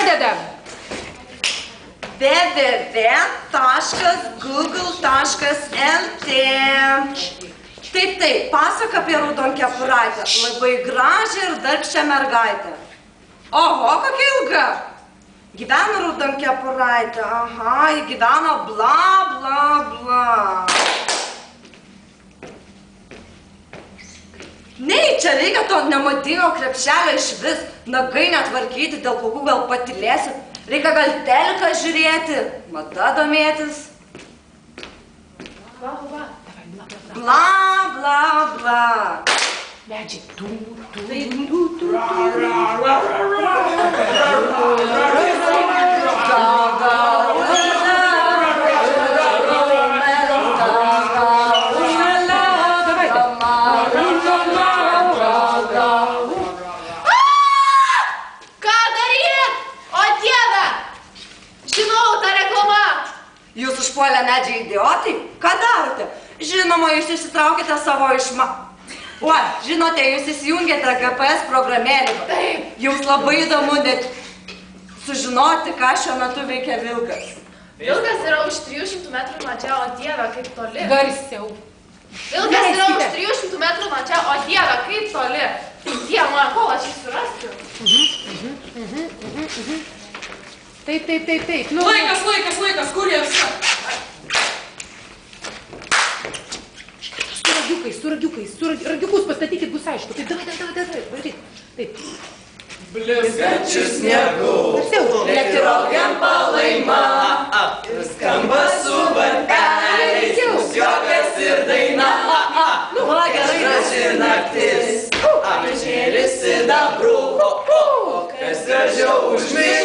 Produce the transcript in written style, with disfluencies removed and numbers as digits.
Pradedam. www.google.lt Taip, pasaka apie Raudonkepuraitę. Labai gražią ir darbščią mergaitę. Oho, kokia ilga. Gyveno Raudonkepuraitė. Aha, ji gyveno bla, bla, bla. Nei, čia reikia to nemadingo krepšelio iš vis. Nagai netvarkyti, dėl kokių gal patylėsi. Reikia gal teliką žiūrėti, mada domėtis. Bla, bla, bla. Medžiai. Jūs užpuolę medžiai idiotai? Ką darote? Žinoma, jūs išsitraukite savo O, žinote, jūs įsijungėte GPS programėlį. Taip. Jums labai įdomu net sužinoti, ką šiuo metu veikia vilkas. Vilkas yra už 300 metrų nuo čia, o Dieve, kaip toli. Garsiau. Vilkas yra už 300 metrų nuo čia, o Dieve, kaip toli. Dieve, man kol aš jį surasiu. Taip. Nu, Laikas, kur jie visi? Ragiukus pastatykit, bus aišku. Taip, davai, varyk. Taip. Blizgančių sniegų, Lėktirogiam palaima, ir skamba su varpeliais, bus juokas ir daina. Graži ir naktis, avižėlis sidabrų, kas gražiau už mirtį.